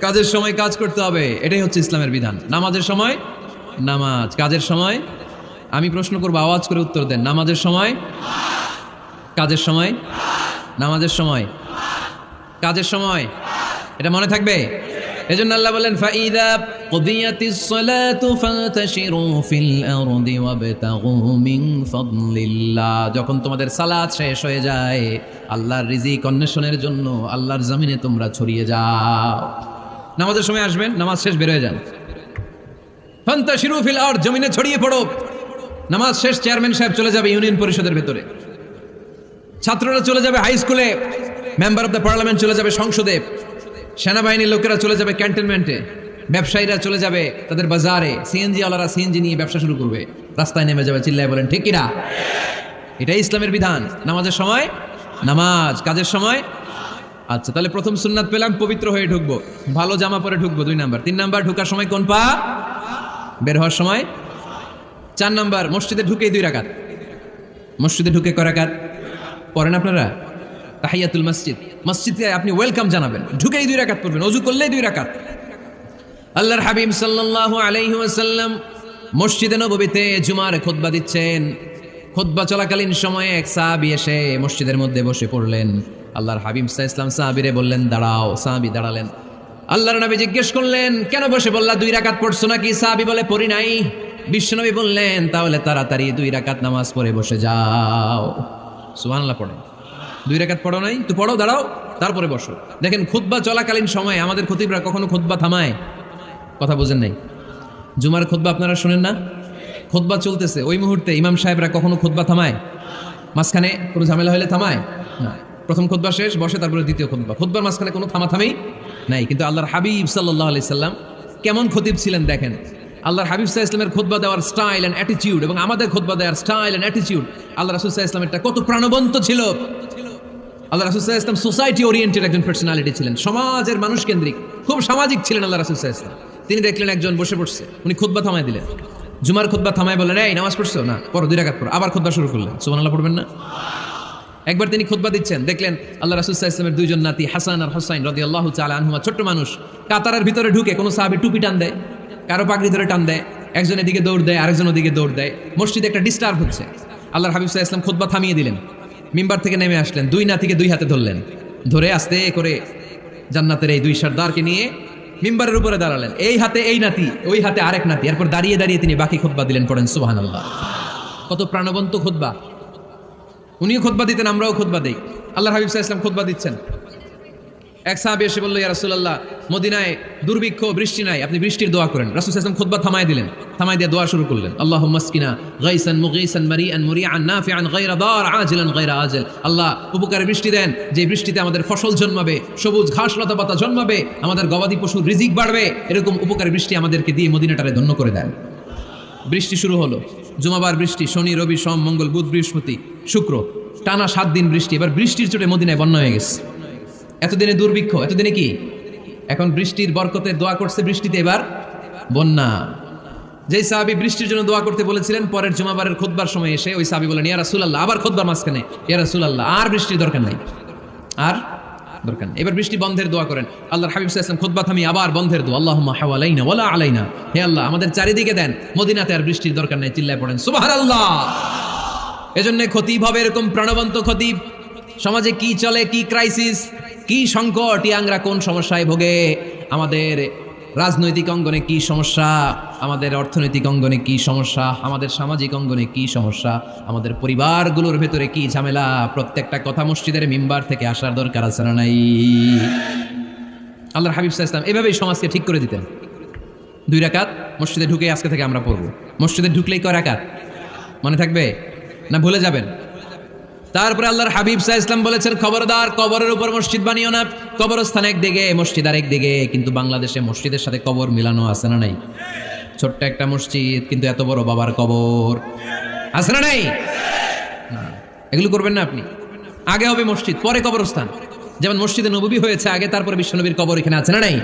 কাজের সময় কাজ করতে হবে, এটাই হচ্ছে ইসলামের বিধান। নামাজের সময় নামাজ, কাজের সময়, আমি প্রশ্ন করবো আওয়াজ করে উত্তর দেন, নামাজের সময়, কাজের সময়, নামাজের সময়, কাজের সময়, এটা মনে থাকবে। এজন্য আল্লাহ বলেন ফাইদা কুদিয়াতিস সালাতু ফান্তাশিরু ফিল আরদি ওয়াবতাগু মিন ফাদলিল্লাহ, যখন তোমাদের সালাত শেষ হয়ে যায় আল্লাহর রিজিক অন্বেষণের জন্য আল্লাহর জমিনে তোমরা ছড়িয়ে যাও। নামাজের সময় আসবেন, নামাজ শেষ বের হয়ে যান, ফান্তাশিরু ফিল আরদ, জমিনে ছড়িয়ে পড়ো। নামাজ শেষ চেয়ারম্যান সাহেব চলে যাবে ইউনিয়ন পরিষদের ভেতরে, ছাত্ররা চলে যাবে হাই স্কুলে, মেম্বার অফ দ্য পার্লামেন্ট চলে যাবে সংসদে, সেনাবাহিনীর লোকেরা চলে যাবে ক্যান্টনমেন্টে, ব্যবসায়ীরা চলে যাবে তাদের বাজারে, সিএনজি ওয়ালারা সিএনজি নিয়ে ব্যবসা শুরু করবে, রাস্তায় নেমে যাবে, চিল্লায় বলেন ঠিক কিনা? এটাই ইসলামের বিধান। নামাজের সময় নামাজ, কাজের সময়। আচ্ছা, তাহলে প্রথম সুন্নাত পেলাম, পবিত্র হয়ে ঢুকবো, ভালো জামা পরে ঢুকবো 2 নাম্বার। 3 নাম্বার, ঢোকার সময় কোন পা? বের হওয়ার সময়। 4 নাম্বার, মসজিদে ঢুকেই 2 রাকাত। মসজিদে ঢুকে কয় রাকাত পড়েন আপনারা? তাহিয়াতুল মসজিদ, মসজিদে আপনি ওয়েলকাম জানাবেন, ঢুকেই 2 রাকাত পড়বেন, ওযু করলেই 2 রাকাত। আল্লাহর হাবিব সাল্লাল্লাহু আলাইহি ওয়াসাল্লাম মসজিদে নববীতে জুমার খুতবা দিচ্ছেন। খুতবা চলাকালীন সময়ে এক সাহাবী এসে মসজিদের মধ্যে বসে পড়লেন। আল্লাহর হাবিব সাল্লাল্লাহু আলাইহি ওয়াসাল্লাম সাহাবীরে বললেন দাঁড়াও। সাহাবী দাঁড়ালেন। আল্লাহর নবী জিজ্ঞেস করলেন কেন বসে বললা? 2 রাকাত পড়ছো নাকি? সাহাবী বলে পড়ি নাই। বিশ্বনবী বললেন তাহলে তাড়াতাড়ি 2 রাকাত নামাজ পড়ে বসে যাও। সুবহানাল্লাহ পড়ে। 2 রাকাত পড়ো নাই তো পড়ো, দাঁড়াও, তারপরে বসো। দেখেন খুতবা চলাকালীন সময়ে আমাদের খতিবরা কখনো খুতবা থামায়? কথা বুঝেন নাই? জুমার খুতবা আপনারা শুনেন না? খুতবা চলতেছে, ওই মুহূর্তে ইমাম সাহেবরা কখনো খুতবা থামায়? মাঝখানে কোনো ঝামেলা হলে থামায় না। প্রথম খুতবা শেষ, বসে, তারপরে দ্বিতীয় খুতবা। খুতবার মাঝখানে কোনো থামাথামি নাই। কিন্তু আল্লাহর হাবিব সাল্লাল্লাহু আলাইহি সাল্লাম কেমন খতিব ছিলেন দেখেন। আল্লাহর হাবিব সাল্লাল্লাহু আলাইহি সাল্লামের খুতবা দেওয়ার স্টাইল এন্ড অ্যাটিটিউড এবং আমাদের খুতবা দেওয়ার স্টাইল এন্ড অ্যাটিটিউড, আল্লাহ রাসূল সাল্লাল্লাহু আলাইহি সাল্লামেরটা কত প্রাণবন্ত ছিল। আল্লাহ রাসূল সাল্লাল্লাহু আলাইহি সাল্লাম সোসাইটি ওরিয়েন্টেড একজন পার্সোনালিটি ছিলেন, সমাজের মানুষ কেন্দ্রিক। খুব সামাজিক ছিলেন আল্লাহ রাসূল সাল্লাল্লাহু আলাইহি ওয়াসাল্লাম। তিনি দেখলেন একজন বসে পড়ছে, উনি খুতবা থামায় দিলেন। জুমার খুতবা থামায় বললেন, এই নামাজ পড়ছো না, পড়ো 2 রাকাত পড়ো। আবার খুতবা শুরু করলেন। সুবহানাল্লাহ পড়বেন না? একবার তিনি খুতবা দিচ্ছেন, দেখলেন আল্লাহ রাসূল সাল্লাল্লাহু আলাইহি ওয়াসাল্লামের 2 জন নাতি হাসান আর হুসাইন রাদিয়াল্লাহু তাআলা আনহুমা, ছোট্ট মানুষ, কাতারের ভিতরে ঢুকে কোনো সাহাবী টুপি টান দেয়, কারো পাগড়ি ধরে টান দেয়, একজন এদিকে দৌড় দেয়, আরেকজন ওদিকে দৌড় দেয়। মসজিদে একটা ডিস্টার্ব হচ্ছে। আল্লাহর হাবিব সাল্লাল্লাহু আলাইহি ওয়াসাল্লাম খুতবা থামিয়ে দিলেন, মিম্বার থেকে নেমে আসলেন, 2 নাতিকে 2 হাতে ধরলেন, ধরে আস্তে করে জান্নাতের এই 2 সর্দারকে নিয়ে মিম্বারের উপরে দাঁড়ালেন। এই হাতে এই নাতি, ওই হাতে আরেক নাতি। এরপর দাঁড়িয়ে দাঁড়িয়ে তিনি বাকি খুতবা দিলেন। পড়েন সুবহানাল্লাহ। কত প্রাণবন্ত খুতবা। উনিও খুতবা দিতেন, আমরাও খুতবা দেই। আল্লাহর হাবিব সাল্লাল্লাহু আলাইহি ওয়াসাল্লাম খুতবা দিচ্ছেন, এক সাহাবী এসে বলল, ইয়া রাসূলুল্লাহ, মদিনায় দুর্ভিক্ষ, বৃষ্টি নাই, আপনি বৃষ্টির দোয়া করেন। রাসূল সাল্লাল্লাহু আলাইহি ওয়াসাল্লাম খুতবা থামায় দিলেন, থামায় দিয়ে দোয়া শুরু করলেন। আল্লাহুম্মা আসকিনা গাইসান মুগীসান মারিআন মুরিআন নাফিআন গায়রা দার আজিলান গায়রা আজল। আল্লাহ, উপকারে বৃষ্টি দেন, যে বৃষ্টিতে আমাদের ফসল জন্মাবে, সবুজ ঘাস লতা পাতা জন্মাবে, আমাদের গবাদি পশুর রিজিক বাড়বে, এরকম উপকারে বৃষ্টি আমাদেরকে দিয়ে মদিনাটারে ধন্য করে দেন। বৃষ্টি শুরু হলো, জুমাবার বৃষ্টি, শনি রবি সোম মঙ্গল বুধ বৃহস্পতি শুক্র, টানা 7 দিন বৃষ্টি। এবার বৃষ্টির চোটে মদিনায় বন্যা হয়ে গেছে। এতদিনে দুর্ভিক্ষ, এতদিনে কি? এখন বৃষ্টির বরকতে দোয়া করছে, বৃষ্টিতে এবার বন্যা। যেই সাহাবী বৃষ্টির জন্য দোয়া করতে বলেছিলেন, পরের জুমাবারের খুতবার সময় এসে ওই সাহাবী বলেন, ইয়া রাসূলুল্লাহ, আবার খুতবার মাঝখানে, ইয়া রাসূলুল্লাহ, আর বৃষ্টির দরকার নাই, আর দরকার নেই, এবার বৃষ্টি বন্ধের দোয়া করেন। আল্লাহর হাবিব সাল্লাল্লাহু আলাইহি ওয়াসাল্লাম খুতবা থামিয়ে আবার বন্ধের দোয়া, আল্লাহুম্মা হাওয়ালাইনা ওয়ালা আলাইনা, হে আল্লাহ আমাদের চারিদিকে দেন, মদিনাতে আর বৃষ্টির দরকার নেই। চিল্লায় পড়েন সুবহানাল্লাহ। এজন্য খতিব হবে এরকম প্রাণবন্ত খতিব। সমাজে কি চলে, কি ক্রাইসিস, কি সংকট, ইয়াংরা কোন সমস্যায় ভোগে, আমাদের রাজনৈতিক অঙ্গনে কি সমস্যা, আমাদের অর্থনৈতিক অঙ্গনে কি সমস্যা, আমাদের সামাজিক অঙ্গনে কি সমস্যা, আমাদের পরিবারগুলোর ভেতরে কি ঝামেলা, প্রত্যেকটা কথা মসজিদের মিম্বার থেকে আসার দরকার আছে না নাই? আল্লাহর হাবিব সাল্লাল্লাহু আলাইহি ওয়াসাল্লাম এভাবেই সমাজকে ঠিক করে দিতেন। 2 রাকাত মসজিদে ঢুকে আজকে থেকে আমরা পড়ব। মসজিদে ঢুকলেই কয় রাকাত মনে থাকবে না ভুলে যাবেন? তারপরে আল্লাহর হাবিব সাল্লাল্লাহু আলাইহি ওয়াসাল্লাম বলেছেন, খবরদার কবরের উপর মসজিদ বানিও না। কবরস্থান একদিকে, মসজিদ আরেক দিকে। কিন্তু বাংলাদেশে মসজিদের সাথে কবর মিলানো আছে না নাই? ছোট্ট একটা মসজিদ, কিন্তু এত বড় বাবার কবর আছে না নাই? এগুলো করবেন না আপনি। আগে হবে মসজিদ, পরে কবরস্থান। যেমন মসজিদে নববী হয়েছে আগে, তারপরে বিশ্বনবীর কবর এখানে আছে না নাই?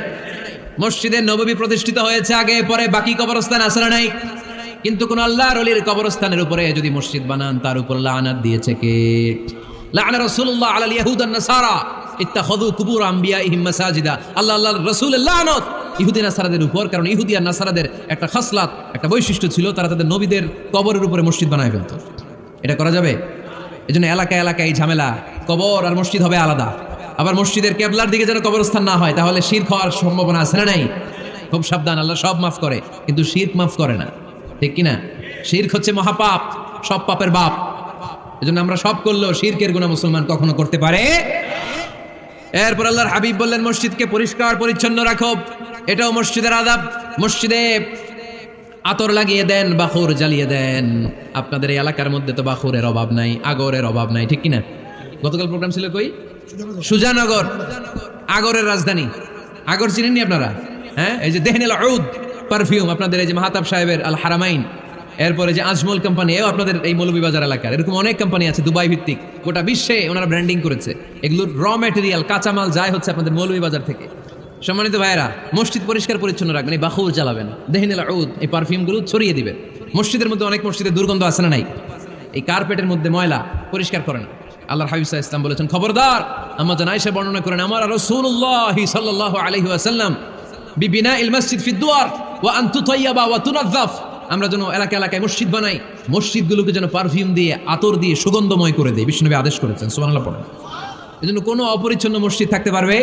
মসজিদে নববী প্রতিষ্ঠিত হয়েছে আগে, পরে বাকি কবরস্থান আছে না নাই? কিন্তু কোন আল্লাহর ওলির কবরস্থানের উপরে যদি মসজিদ বানান, তার উপর লানাত দিয়েছে কে? লাআনা রাসূলুল্লাহ আলাল ইয়াহুদ আন নাসারা ইত্তাখাযু কুবুর আমবিয়াইহিম মাসাজিদা। আল্লাহর রাসূলের লানত ইহুদি নাসারাদের উপর, কারণ ইহুদি আর নাসারাদের একটা খাসলাত, একটা বৈশিষ্ট্য ছিল, তারা তাদের নবীদের কবরের উপরে মসজিদ বানায় ফেলতো। এটা করা যাবে? এজন্য এলাকায় এলাকায় এই ঝামেলা, কবর আর মসজিদ হবে আলাদা। আবার মসজিদের কেবলার দিকে যেন কবরস্থান না হয়, তাহলে শিরক হওয়ার সম্ভাবনা আছে না নাই? খুব সাবধান, আল্লাহ সব মাফ করে কিন্তু শিরক মাফ করে না, ঠিক কিনা? শিরক হচ্ছে মহাপাপ, সব পাপের বাপ। এজন্য আমরা সব করলেও শিরকের গুনাহ মুসলমান কখনো করতে পারে। এরপর আল্লাহর হাবিব বললেন, মসজিদকে পরিষ্কার পরিচ্ছন্ন রাখো, এটাও মসজিদের আদাব। মসজিদে আতর লাগিয়ে দেন, বাখুর জ্বালিয়ে দেন। আপনাদের এই এলাকার মধ্যে তো বাখুরের অভাব নাই, আগরের অভাব নাই, ঠিক কিনা? গতকাল প্রোগ্রাম ছিল কই? সুজানগর, আগরের রাজধানী। আগর চিনেননি আপনারা? হ্যাঁ, এই যে দেহনেল উদ পারফিউম, আপনাদের এই যে মাহতাব সাহেবের আল হারামাইন, এরপরে যে আজমল কোম্পানি, এও আপনাদের এই মৌলভীবাজার এলাকার। এরকম অনেক কোম্পানি আছে দুবাই ভিত্তিক, গোটা বিশ্বে ওনারা ব্র্যান্ডিং করেছে। এগুলোর র ম্যাটেরিয়াল, কাঁচামাল যায় হচ্ছে আপনাদের মৌলভীবাজার থেকে। সম্মানিত ভাইয়েরা, মসজিদ পরিষ্কার পরিচ্ছন্ন রাখবেন, এই বাখুর জ্বালাবেন, দেহনেল উদ, এই পারফিউমগুলো ছড়িয়ে দিবেন। মসজিদের মধ্যে অনেক মসজিদে দুর্গন্ধ আছে না নাই? এই কার্পেটের মধ্যে ময়লা, পরিষ্কার করেন। আল্লাহর হাবিব সাল্লাল্লাহু আলাইহি ওয়াসাল্লাম বলেছেন, খবরদার, আম্মা জান আয়েশা বর্ণনা করেন, আমার রাসূলুল্লাহ সাল্লাল্লাহু আলাইহি ওয়াসাল্লাম বিবিনাইল মসজিদ ফি দুয়ার ওয়া আন তুতাইয়াবা ওয়া তুনাযাফ। আমরা যেন এলাকা এলাকায় মসজিদ বানাই, মসজিদগুলোকে যেন পারফিউম দিয়ে, আতর দিয়ে সুগন্ধময় করে দেয়, বিষ্ণু নবী আদেশ করেছেন। সুবহানাল্লাহ পড়েন। এজন্য কোনো অপরিচ্ছন্ন মসজিদ থাকতে পারবে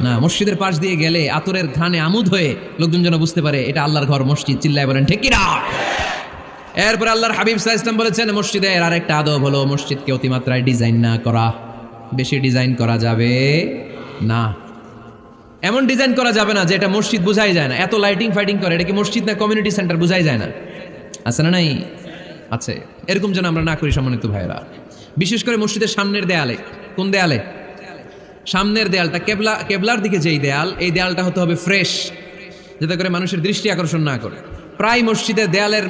না। মসজিদের পাশ দিয়ে গেলে আতরের ঘ্রাণে আমোদ হয়ে লোকজন যেন বুঝতে পারে এটা আল্লাহর ঘর, মসজিদ। চিল্লায় বলেন ঠিক কিনা? এরপর আল্লাহর হাবিব সাল্লাল্লাহু আলাইহি ওয়াসাল্লাম বলেছেন, মসজিদের আরেকটা আদব হলো মসজিদকে অতিমাত্রায় ডিজাইন না করা। বেশি ডিজাইন করা যাবে না। এমন ডিজাইন করা যাবে না যে এটা মসজিদ বোঝাই যায় না। এত লাইটিং ফাইটিং করে, এটা কি মসজিদ না কমিউনিটি সেন্টার বোঝাই যায় না? আছে না নাই? আছে। এরকম যেন আমরা না করি সম্মানিত ভাইয়েরা। বিশেষ করে মসজিদের সামনের দেয়ালে। কোন দেয়ালে? সামনের দেয়ালটা, কেবলার দিকে যেই দেয়াল, এই দেয়ালটা হতে হবে ফ্রেশ, যাতে করে মানুষের দৃষ্টি আকর্ষণ না করে। প্রায় মসজিদের দেয়ালের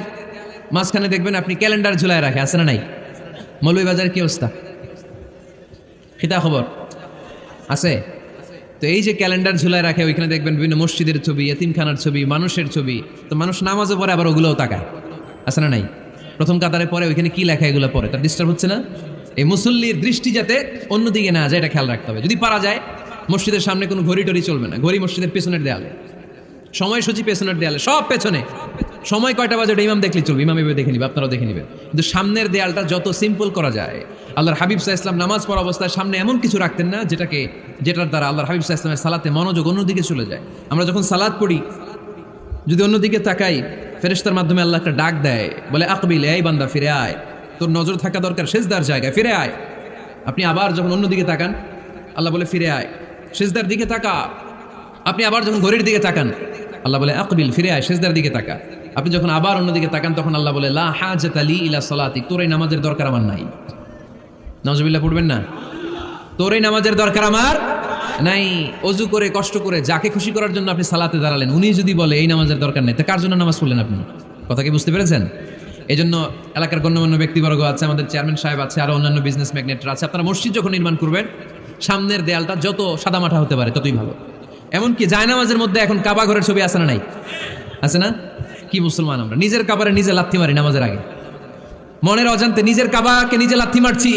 মাঝখানে দেখবেন আপনি ক্যালেন্ডার ঝুলায় রাখে, আছে না নাই? মৌলভীবাজারের কি অবস্থা? খিতা খবর আছে? তো এই যে ক্যালেন্ডার ঝুলায় রাখে, ওইখানে দেখবেন বিভিন্ন মসজিদের ছবি, এতিমখানার ছবি, মানুষের ছবি। তো মানুষ নামাজও পড়ে, আবার ওগুলোও তাকায়, আছে না নাই? প্রথম কাতারে পরে ওইখানে কি লেখা এগুলো পরে, তার ডিস্টার্ব হচ্ছে না? এই মুসল্লির দৃষ্টি যাতে অন্যদিকে না যায়, এটা খেয়াল রাখতে হবে। যদি পারা যায় মসজিদের সামনে কোনো ঘড়ি টড়ি চলবে না, ঘড়ি মসজিদের পেছনের দেয়ালে, সময়সূচি পেছনের দেয়ালে, সব পেছনে। সময় কয়টা বাজে ওটা ইমাম দেখলে চলবে, ইমাম এভাবে দেখে নিবে, আপনারাও দেখে নিবেন। কিন্তু সামনের দেয়ালটা যত সিম্পল করা যায়। আল্লাহর হাবিব সাল্লাল্লাহু আলাইহি ওয়াসাল্লাম নামাজ পড়া অবস্থায় সামনে এমন কিছু রাখতেন না যেটার দ্বারা আল্লাহর হাবিব সাল্লাল্লাহু আলাইহি ওয়াসাল্লামের সালাতে মনোযোগ অন্যদিকে চলে যায়। আমরা যখন সালাত পড়ি, যদি অন্যদিকে তাকাই, ফেরেশতার মাধ্যমে আল্লাহ একটা ডাক দেয়, বলে আকবিল, এই বান্দা ফিরে আয়, তোর নজর থাকা দরকার সিজদার জায়গায়, ফিরে আয়। আপনি আবার যখন অন্যদিকে তাকান, আল্লাহ বলে ফিরে আয়, সিজদার দিকে তাকা। আপনি আবার যখন ঘড়ির দিকে তাকান, আল্লাহ বলে আকবিল, ফিরে আয়, সিজদার দিকে তাকা। আপনি যখন আবার অন্যদিকে তাকান, তখন আল্লাহ বলে লা হাজাতা লি ইলা সালাতিক, তোর এই নামাজের দরকার আমার নাই। নাউজুবিল্লাহ পড়বেন না? তোর এই নামাজের দরকার আমার নাই। অজু করে কষ্ট করে যাকে খুশি করার জন্য আপনি সালাতে দাঁড়ালেন, উনি যদি বলে এই নামাজের দরকার নেই, তা কার জন্য নামাজ পড়লেন আপনি? কথা কি বুঝতে পেরেছেন? এই জন্য এলাকার গণ্যমান্য ব্যক্তিবর্গ আছে, আমাদের চেয়ারম্যান সাহেব আছে, আরো অন্যান্য বিজনেস ম্যাগনেটরা আছে, আপনারা মসজিদ যখন নির্মাণ করবেন, সামনের দেয়ালটা যত সাদামাটা হতে পারে ততই ভালো। এমনকি জায়নামাজের মধ্যে এখন কাবা ঘরের ছবি আছে না নাই? আছে না? কি মুসলমান আমরা, নিজের কাবারে নিজে লাথি মারি নামাজের আগে, মনের অজান্তে নিজের কাবাকে নিজে লাথি মারছি।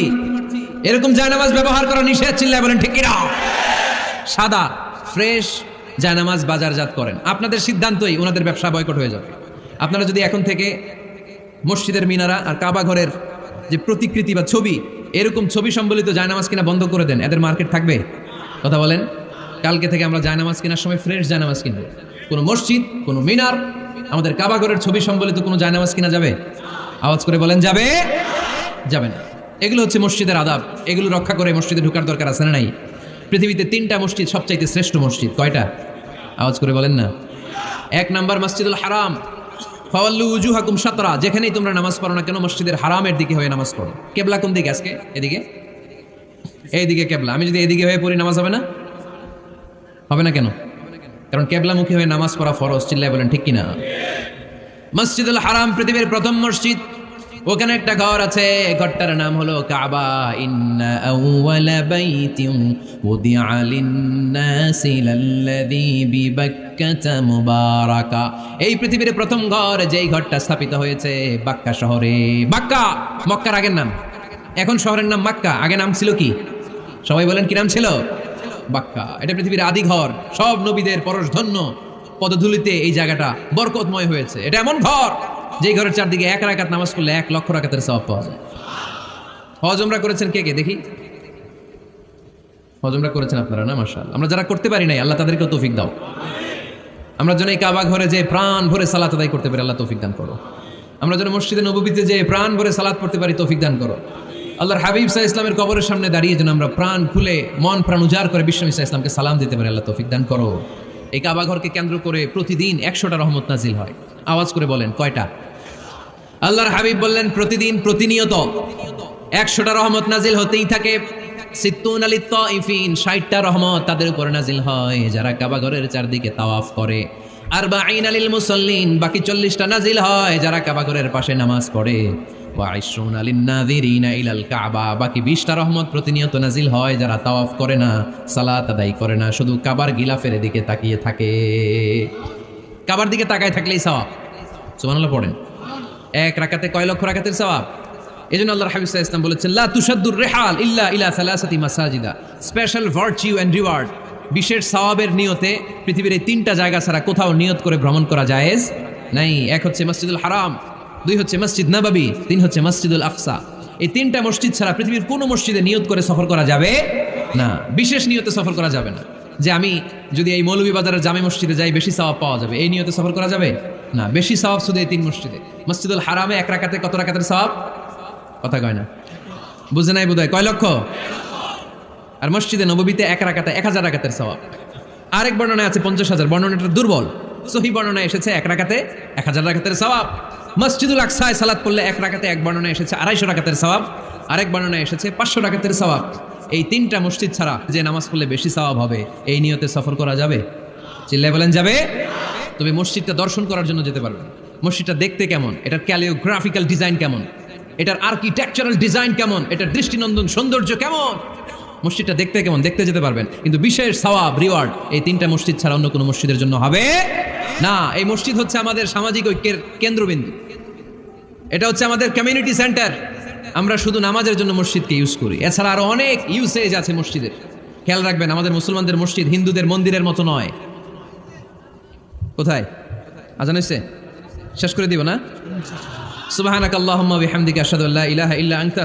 এরকম জায়নামাজ ব্যবহার করা নিষেধ, চিল্লায় বলেন ঠিক কিনা? সাদা ফ্রেশ জায়নামাজ বাজারজাত করেন, আপনাদের সিদ্ধান্তই ওনাদের ব্যবসা বয়কট হয়ে যাবে। আপনারা যদি এখন থেকে মসজিদের মিনারা আর কাবা ঘরের যে প্রতিকৃতি বা ছবি, এরকম ছবি সম্বলিত জায়নামাজ কিনা বন্ধ করে দেন, এদের মার্কেট থাকবে? কথা বলেন। কালকে থেকে আমরা জায়নামাজ কেনার সময় ফ্রেশ জায়নামাজ কিনবো। কোনো মসজিদ, কোনো মিনার, আমাদের কাবা ঘরের ছবি সম্বলিত কোনো জায়নামাজ কিনা যাবে? আওয়াজ করে বলেন, যাবে? যাবে না। এগুলো হচ্ছে মসজিদের আদাব, এগুলো রক্ষা করে মসজিদে ঢোকার দরকার আছে না নাই? পৃথিবীতে 3টা মসজিদ সবচাইতে শ্রেষ্ঠ মসজিদ, কয়টা? আওয়াজ করে বলেন না। 1 নাম্বার মসজিদুল হারাম, ফাওয়াল্লু উজুহাকুম শাতরা, যেখানেই তোমরা নামাজ পড়ো না কেন মসজিদের হারামের দিকে হয়ে নামাজ পড়ো। কেবলা কোন দিকে আজকে? এদিকে, এইদিকে কেবলা। আমি যদি এদিকে হয়ে পড়ি, নামাজ হবে না? হবে না কেন? কারণ কেবলামুখী হয়ে নামাজ পড়া ফরজ, চিল্লায় বলেন ঠিক কিনা? মসজিদুল হারাম পৃথিবীর প্রথম মসজিদ, ওখানে একটা ঘর আছে, ঘরটার নাম হলো কাবা। ইন্না আউওয়ালা বাইতিন উদিআ লিন-নাসি লাল্লাযী বিবাক্কাতা মুবারাকা। এই পৃথিবীর প্রথম ঘর, যেই ঘরটা স্থাপিত হয়েছে বাক্কা শহরে। বাক্কা মক্কার আগের নাম, এখন শহরের নাম মক্কা, আগে নাম ছিল কি? সবাই বলেন, কি নাম ছিল? বাক্কা। এটা পৃথিবীর আদি ঘর, সব নবীদের পরশধন্য পদধূলিতে এই জায়গাটা বরকতময় হয়েছে। এটা এমন ঘর যে ঘরের চারদিকে 1 রাকাত নামাজ পড়লে 1 লক্ষ রাকাতের সওয়াব পাওয়া যায়। হজ উমরা করেছেন কে কে দেখি? হজ উমরা করেছেন আপনারা না? মাশাআল্লাহ। আমরা যারা করতে পারি নাই, আল্লাহ তাদেরকে তৌফিক দাও। আমরা যেন এই কাবা ঘরে যে প্রাণ ভরে সালাত আদায় করতে পারি, আল্লাহ তৌফিক দান করো। আমরা যেন মসজিদে নববীতে যে প্রাণ ভরে সালাত পড়তে পারি, তৌফিক দান করো। আল্লাহর হাবিব সাল্লাল্লাহু আলাইহি ওয়াসাল্লামের কবরের সামনে দাঁড়িয়ে যেন আমরা প্রাণ খুলে মন প্রাণ উজাড় করে বিশ্বনবী সাল্লাল্লাহু আলাইহি ওয়াসাল্লামকে সালাম দিতে পারি, আল্লাহ তৌফিক দান করো। এই কাবা ঘরকে কেন্দ্র করে প্রতিদিন 100টা রহমত নাজিল হয়। আওয়াজ করে বলেন, কয়টা? আল্লাহর হাবিব বললেন প্রতিদিন, প্রতিনিয়ত 100টা রহমত নাজিল হতেই থাকে। 60টা রহমত তাদের উপর নাজিল হয় যারা কাবা ঘরের চারদিকে তাওয়াফ করে। 40 লিল মুসাল্লিন, বাকি 40টা নাজিল হয় যারা কাবা ঘরের পাশে নামাজ পড়ে। 20 লিন-নাযিরিনা ইলাল কাবা, বাকি 20টা রহমত প্রতিনিয়ত নাজিল হয় যারা তাওয়াফ করে না, সালাত আদায় করে না, শুধু কাবার গিলাফের দিকে তাকিয়ে থাকে। কাবার দিকে তাকায় থাকলেই সওয়াব। সুবহানাল্লাহ পড়েন। 1 রাকাতে কয় লক্ষ রাকাতের সওয়াব? এজন্য আল্লাহর হাবিব সাল্লাল্লাহু আলাইহি ওয়াসাল্লাম বলেছেন, লা তুশাদ্দুর রিহাল ইল্লা ইলা সালাসাতি মাসাজিদা, স্পেশাল ভার্চু এন্ড রিওয়ার্ড, বিশেষ সওয়াবের নিয়তে পৃথিবীর এই 3টা জায়গা ছাড়া কোথাও নিয়ত করে ভ্রমণ করা জায়েজ নাই। 1 হচ্ছে মসজিদুল হারাম, 2 হচ্ছে মসজিদ নববী, 3 হচ্ছে মসজিদুল আকসা। এই 3টা মসজিদ ছাড়া পৃথিবীর কোনো মসজিদে নিয়ত করে সফর করা যাবে না, বিশেষ নিয়তে সফর করা যাবে না। যে আমি যদি এই মৌলভীবাজারের জামে মসজিদে যাই বেশি সওয়াব পাওয়া যাবে, এই নিয়তে সফর করা যাবে না। বেশি সওয়াব শুধু এই 3 মসজিদে। মসজিদুল হারামে 1 রাকাতে কত রাকাতের সওয়াব? কথা কয় না, বুঝে নাই বোধহয়, কয় লক্ষ? আর মসজিদে নববীতে 1 রাকাতে 1000 রাকাতের সওয়াব। আরেক বর্ণনায় আছে 50,000, বর্ণনাটা দুর্বল। সহিহ বর্ণনায় এসেছে 1 রাকাতে 1000 রাকাতের সওয়াব। মসজিদুল আকসায় সালাত পড়লে 1 রাকাতে, এক বর্ণনায় এসেছে 250 রাকাতের সওয়াব, আরেক বর্ণনায় এসেছে 500 রাকাতের সওয়াব। এই 3টা মসজিদ ছাড়া যে নামাজ পড়লে বেশি সওয়াব হবে, এই নিয়তে সফর করা যাবে? চিল্লায় বলেন যাবে। তবে মসজিদটা দর্শন করার জন্য যেতে পারবেন। মসজিদটা দেখতে কেমন, এটার ক্যালিওগ্রাফিক্যাল ডিজাইন কেমন, এটার আর্কিটেকচারাল ডিজাইন কেমন, এটার দৃষ্টিনন্দন সৌন্দর্য কেমন, মসজিদটা দেখতে কেমন, দেখতে যেতে পারবেন, কিন্তু বিশেষ সওয়াব রিওয়ার্ড এই 3টা মসজিদ ছাড়া অন্য কোনো মসজিদের জন্য হবে না। এই মসজিদ হচ্ছে আমাদের সামাজিক ঐক্যের কেন্দ্রবিন্দু, এটা হচ্ছে আমাদের কমিউনিটি সেন্টার। আমরা শুধু নামাজের জন্য মসজিদকে ইউজ করি, এছাড়া আরো অনেক ইউসেজ আছে মসজিদের। খেয়াল রাখবেন, আমাদের মুসলমানদের মসজিদ হিন্দুদের মন্দিরের মতো নয়। কোথায় আজান হইছে? শেষ করে দিব না? সুবহানাকাল্লাহুম্মা বিহামদিকা আশহাদু আল্লা ইলাহা ইল্লা আনতা